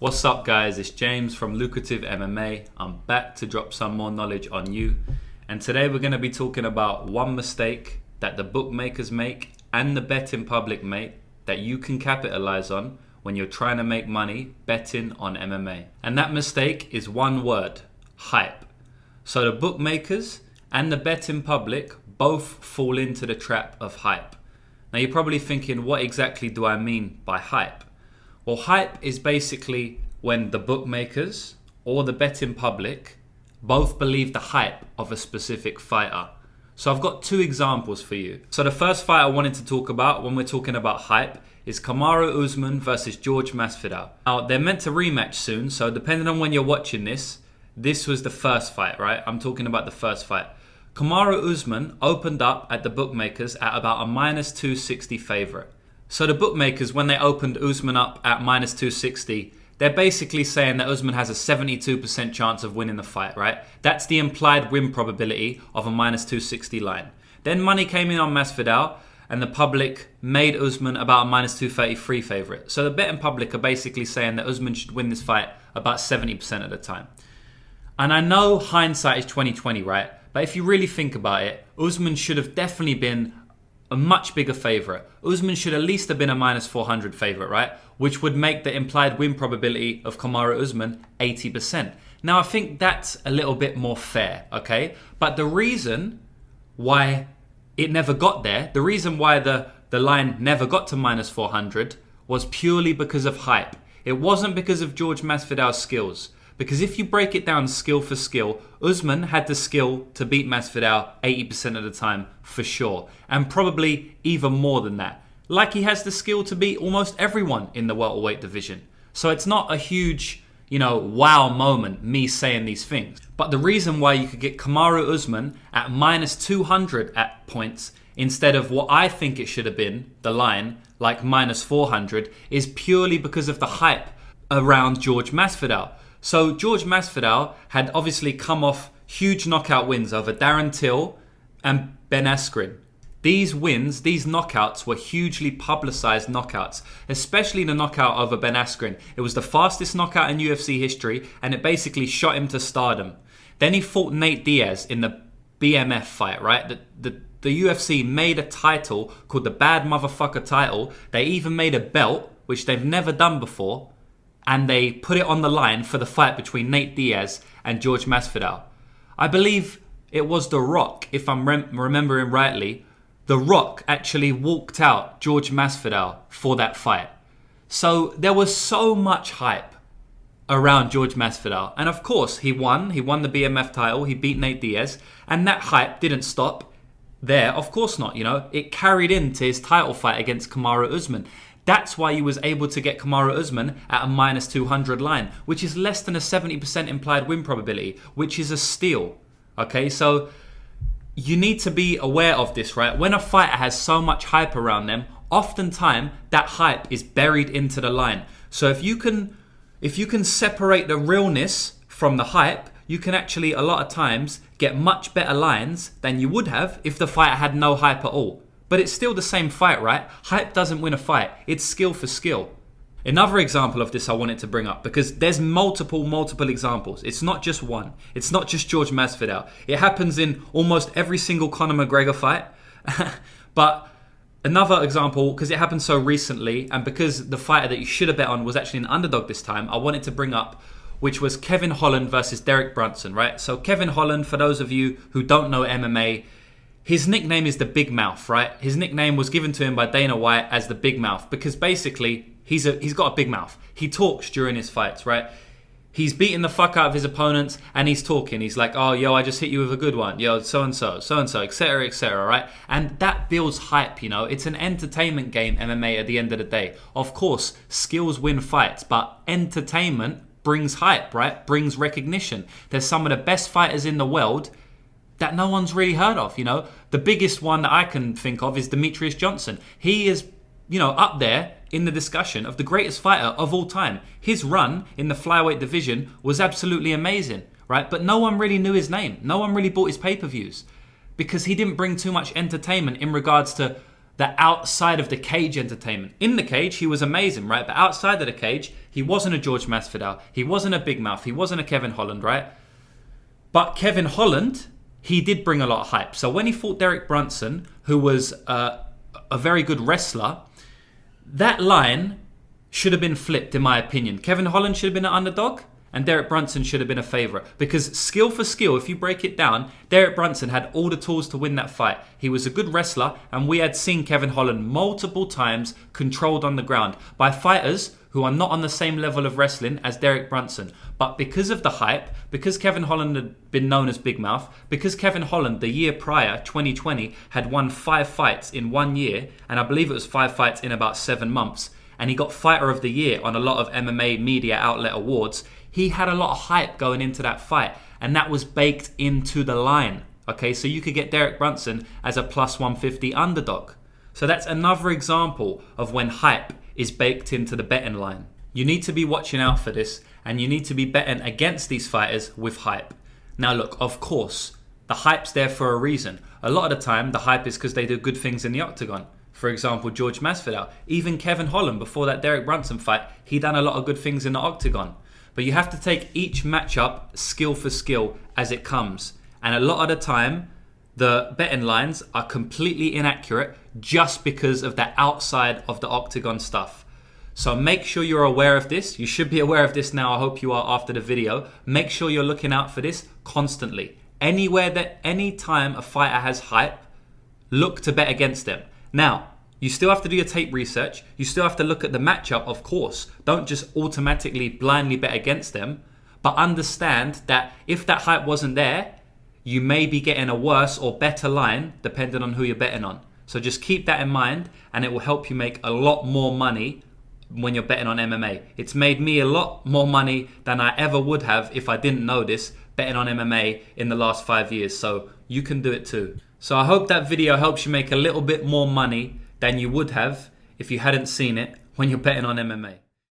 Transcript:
What's up, guys? It's James from Lucrative MMA. I'm back to drop some more knowledge on you. And today we're going to be talking about one mistake that the bookmakers make and the betting public make that you can capitalize on when you're trying to make money betting on MMA. And that mistake is one word: hype. So the bookmakers and the betting public both fall into the trap of hype. Now you're probably thinking, what exactly do I mean by hype? Well, hype is basically when the bookmakers or the betting public both believe the hype of a specific fighter. So I've got two examples for you. So the first fight I wanted to talk about when we're talking about hype is Kamaru Usman versus George Masvidal. Now they're meant to rematch soon, so depending on when you're watching this was the first fight, right? I'm talking about the first fight. Kamaru Usman opened up at the bookmakers at about a minus 260 favorite. So the bookmakers, when they opened Usman up at minus 260, they're basically saying that Usman has a 72% chance of winning the fight, right? That's the implied win probability of a minus 260 line. Then money came in on Masvidal, and the public made Usman about a minus 233 favorite. So the betting public are basically saying that Usman should win this fight about 70% of the time. And I know hindsight is 2020, right? But if you really think about it, Usman should have definitely been a much bigger favorite. Usman should at least have been a minus 400 favorite, right? Which would make the implied win probability of Kamaru Usman 80%. Now, I think that's a little bit more fair, okay? But the reason why it never got there, the reason why the line never got to minus 400 was purely because of hype. It wasn't because of George Masvidal's skills. Because if you break it down skill for skill, Usman had the skill to beat Masvidal 80% of the time for sure. And probably even more than that. Like he has the skill to beat almost everyone in the welterweight division. So it's not a huge, wow moment, me saying these things. But the reason why you could get Kamaru Usman at minus 200 at points instead of what I think it should have been, the line, like minus 400, is purely because of the hype around George Masvidal. So George Masvidal had obviously come off huge knockout wins over Darren Till and Ben Askren. These wins, these knockouts were hugely publicized knockouts, especially the knockout over Ben Askren. It was the fastest knockout in UFC history and it basically shot him to stardom. Then he fought Nate Diaz in the BMF fight, right? The UFC made a title called the Bad Motherfucker title. They even made a belt, which they've never done before. And they put it on the line for the fight between Nate Diaz and George Masvidal. I believe it was The Rock, if I'm remembering rightly. The Rock actually walked out George Masvidal for that fight. So there was so much hype around George Masvidal. And of course, he won the BMF title, he beat Nate Diaz. And that hype didn't stop there, of course not, It carried into his title fight against Kamaru Usman. That's why he was able to get Kamaru Usman at a minus 200 line, which is less than a 70% implied win probability, which is a steal. Okay, so you need to be aware of this, right? When a fighter has so much hype around them, oftentimes that hype is buried into the line. So if you can separate the realness from the hype, you can actually a lot of times get much better lines than you would have if the fighter had no hype at all. But it's still the same fight, right? Hype doesn't win a fight. It's skill for skill. Another example of this I wanted to bring up because there's multiple examples. It's not just one. It's not just George Masvidal. It happens in almost every single Conor McGregor fight. But another example, because it happened so recently and because the fighter that you should have bet on was actually an underdog this time, I wanted to bring up, which was Kevin Holland versus Derek Brunson, right? So Kevin Holland, for those of you who don't know MMA, his nickname is the Big Mouth, right? His nickname was given to him by Dana White as the Big Mouth because basically he's got a big mouth. He talks during his fights, right? He's beating the fuck out of his opponents and he's talking. He's like, oh, yo, I just hit you with a good one. Yo, so-and-so, etc., right? And that builds hype, It's an entertainment game, MMA, at the end of the day. Of course, skills win fights, but entertainment brings hype, right? Brings recognition. There's some of the best fighters in the world that no one's really heard of, The biggest one that I can think of is Demetrius Johnson. He is, up there in the discussion of the greatest fighter of all time. His run in the flyweight division was absolutely amazing, right? But no one really knew his name. No one really bought his pay-per-views because he didn't bring too much entertainment in regards to the outside of the cage entertainment. In the cage, he was amazing, right? But outside of the cage, he wasn't a George Masvidal. He wasn't a Big Mouth. He wasn't a Kevin Holland, right? But Kevin Holland, he did bring a lot of hype. So when he fought Derek Brunson, who was a very good wrestler, that line should have been flipped, in my opinion. Kevin Holland should have been an underdog, and Derek Brunson should have been a favourite. Because skill for skill, if you break it down, Derek Brunson had all the tools to win that fight. He was a good wrestler, and we had seen Kevin Holland multiple times controlled on the ground by fighters who are not on the same level of wrestling as Derek Brunson. But because of the hype, because Kevin Holland had been known as Big Mouth, because Kevin Holland the year prior, 2020, had won 5 fights in 1 year, and I believe it was 5 fights in about 7 months, and he got Fighter of the Year on a lot of MMA media outlet awards, he had a lot of hype going into that fight, and that was baked into the line. Okay, so you could get Derek Brunson as a plus 150 underdog. So that's another example of when hype is baked into the betting line. You need to be watching out for this, and you need to be betting against these fighters with hype. Now look, of course, the hype's there for a reason. A lot of the time, the hype is because they do good things in the octagon. For example, George Masvidal, even Kevin Holland, before that Derek Brunson fight, he done a lot of good things in the octagon. But you have to take each matchup skill for skill as it comes. And a lot of the time, the betting lines are completely inaccurate just because of the outside of the octagon stuff. So make sure you're aware of this. You should be aware of this now. I hope you are after the video. Make sure you're looking out for this constantly. Any time a fighter has hype, look to bet against them. Now, you still have to do your tape research. You still have to look at the matchup, of course. Don't just automatically blindly bet against them. But understand that if that hype wasn't there, you may be getting a worse or better line depending on who you're betting on. So just keep that in mind, and it will help you make a lot more money when you're betting on MMA. It's made me a lot more money than I ever would have if I didn't know this, betting on MMA in the last 5 years. So you can do it too. So I hope that video helps you make a little bit more money than you would have if you hadn't seen it when you're betting on MMA.